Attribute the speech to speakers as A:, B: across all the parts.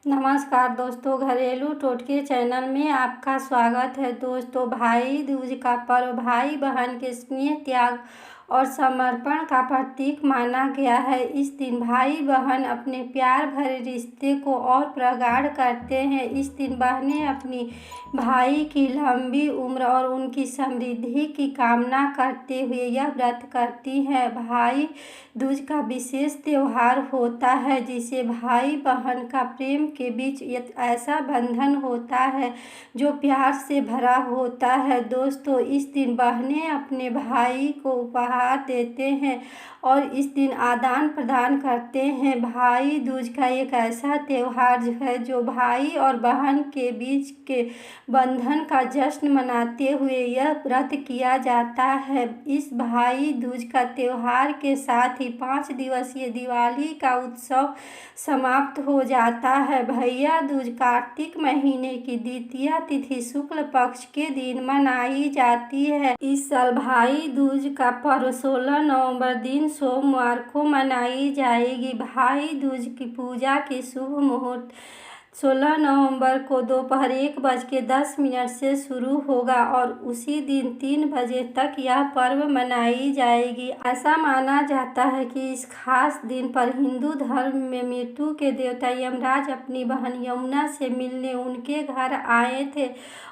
A: नमस्कार दोस्तों, घरेलू टोटके चैनल में आपका स्वागत है। दोस्तों, भाई दूज का पर्व भाई बहन के स्नेह, त्याग और समर्पण का प्रतीक माना गया है। इस दिन भाई बहन अपने प्यार भरे रिश्ते को और प्रगाढ़ करते हैं। इस दिन बहनें अपनी भाई की लंबी उम्र और उनकी समृद्धि की कामना करते हुए यह व्रत करती हैं। भाई दूज का विशेष त्योहार होता है जिसे भाई बहन का प्रेम के बीच एक ऐसा बंधन होता है जो प्यार से भरा होता है। दोस्तों, इस दिन बहनें अपने भाई को उपहार देते हैं और इस दिन आदान प्रदान करते हैं। भाई दूज का एक ऐसा त्योहार है जो भाई और बहन के बीच के बंधन का जश्न मनाते हुए यह व्रत किया जाता है। इस भाई दूज का त्योहार के साथ ही 5 दिवसीय दिवाली का उत्सव समाप्त हो जाता है। भैया दूज कार्तिक महीने की द्वितीया तिथि शुक्ल पक्ष के दिन मनाई जाती है। इस साल भाई दूज का पर्व 16 नवंबर दिन सोमवार को मनाई जाएगी। भाई दूज की पूजा की शुभ मुहूर्त 16 नवंबर को दोपहर 1:10 से शुरू होगा और उसी दिन 3 बजे तक यह पर्व मनाई जाएगी। ऐसा माना जाता है कि इस खास दिन पर हिंदू धर्म में मृत्यु के देवता यमराज अपनी बहन यमुना से मिलने उनके घर आए थे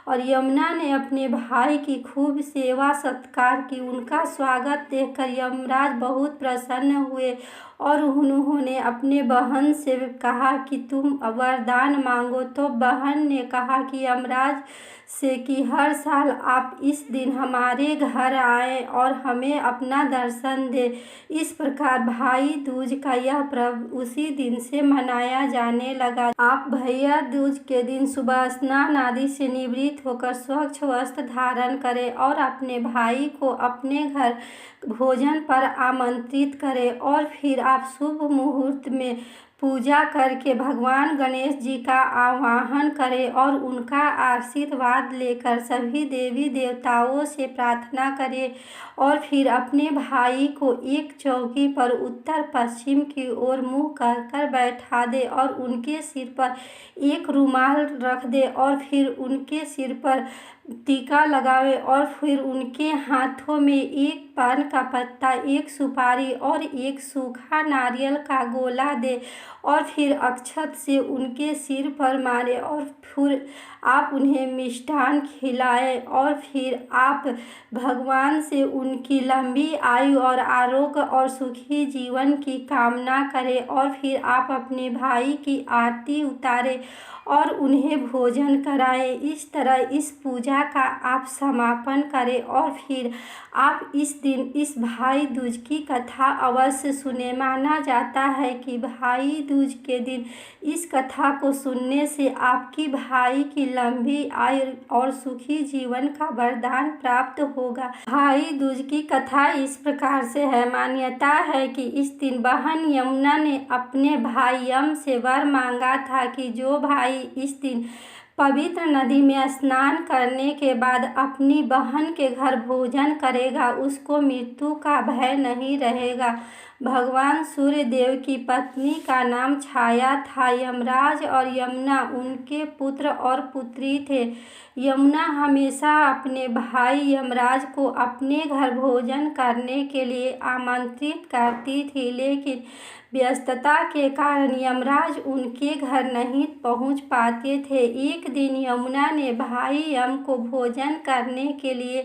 A: और यमुना ने अपने भाई की खूब सेवा सत्कार की। उनका स्वागत देखकर यमराज बहुत प्रसन्न हुए और उन्होंने अपने बहन से कहा कि तुम वरदान मांगो। तो बहन ने कहा कि यमराज से कि हर साल आप इस दिन हमारे घर आए और हमें अपना दर्शन दे। इस प्रकार भाई दूज का यह पर्व उसी दिन से मनाया जाने लगा। आप भैया दूज के दिन सुबह स्नान आदि से निवृत्त होकर स्वच्छ वस्त्र धारण करें और अपने भाई को अपने घर भोजन पर आमंत्रित करें और फिर आप शुभ मुहूर्त में पूजा करके भगवान गणेश जी का आवाहन करें और उनका आशीर्वाद लेकर सभी देवी देवताओं से प्रार्थना करें और फिर अपने भाई को एक चौकी पर उत्तर पश्चिम की ओर मुँह कर बैठा दे और उनके सिर पर एक रुमाल रख दे और फिर उनके सिर पर टीका लगावे और फिर उनके हाथों में एक पान का पत्ता, एक सुपारी और एक सूखा नारियल का गोला दे और फिर अक्षत से उनके सिर पर मारे और फिर आप उन्हें मिष्ठान खिलाएं और फिर आप भगवान से उनकी लंबी आयु और आरोग्य और सुखी जीवन की कामना करें और फिर आप अपने भाई की आरती उतारें और उन्हें भोजन कराएं। इस तरह इस पूजा का आप समापन करें और फिर आप इस दिन इस भाई दूज की कथा अवश्य सुने। माना जाता है कि भाई दूज के दिन इस कथा को सुनने से आपकी भाई की लंबी आयु और सुखी जीवन का वरदान प्राप्त होगा। भाई दूज की कथा इस प्रकार से है। मान्यता है कि इस दिन बहन यमुना ने अपने भाई यम से वर मांगा था कि जो भाई इस दिन पवित्र नदी में स्नान करने के बाद अपनी बहन के घर भोजन करेगा उसको मृत्यु का भय नहीं रहेगा। भगवान सूर्य देव की पत्नी का नाम छाया था। यमराज और यमुना उनके पुत्र और पुत्री थे। यमुना हमेशा अपने भाई यमराज को अपने घर भोजन करने के लिए आमंत्रित करती थी, लेकिन व्यस्तता के कारण यमराज उनके घर नहीं पहुंच पाते थे। एक दिन यमुना ने भाई यम को भोजन करने के लिए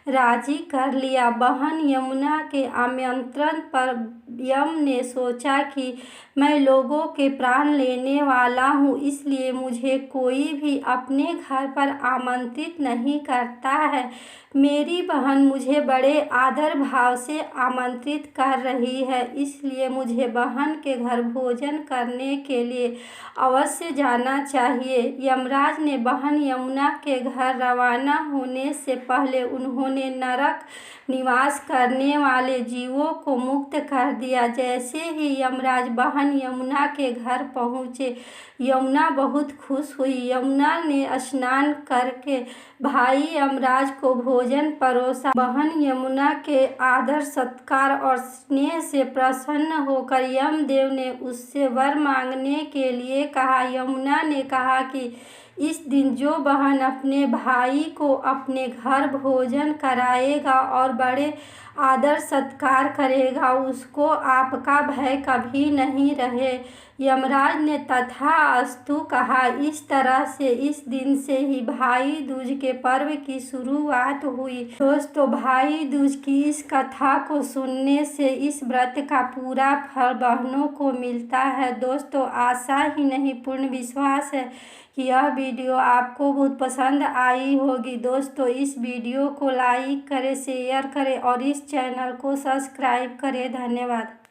A: राजी कर लिया। बहन यमुना के आमंत्रण पर यम ने सोचा कि मैं लोगों के प्राण लेने वाला हूँ, इसलिए मुझे कोई भी अपने घर पर आमंत्रित नहीं करता है। मेरी बहन मुझे बड़े आदर भाव से आमंत्रित कर रही है, इसलिए मुझे बहन के घर भोजन करने के लिए अवश्य जाना चाहिए। यमराज ने बहन यमुना के घर रवाना होने से पहले उन्होंने नरक निवास करने वाले जीवों को मुक्त कर दिया। दिया। जैसे ही यमराज बहन यमुना के घर पहुँचे, यमुना बहुत खुश हुई। यमुना ने स्नान करके भाई यमराज को भोजन परोसा। बहन यमुना के आदर सत्कार और स्नेह से प्रसन्न होकर यमदेव ने उससे वर मांगने के लिए कहा। यमुना ने कहा कि इस दिन जो बहन अपने भाई को अपने घर भोजन कराएगा और बड़े आदर सत्कार करेगा, उसको आपका भय कभी नहीं रहे। यमराज ने तथास्तु कहा। इस तरह से इस दिन से ही भाई दूज के पर्व की शुरुआत हुई। दोस्तों, भाई दूज की इस कथा को सुनने से इस व्रत का पूरा फल बहनों को मिलता है। दोस्तों, आशा ही नहीं पूर्ण विश्वास है कि यह वीडियो आपको बहुत पसंद आई होगी। दोस्तों, इस वीडियो को लाइक करें, शेयर करें और इस चैनल को सब्सक्राइब करें। धन्यवाद।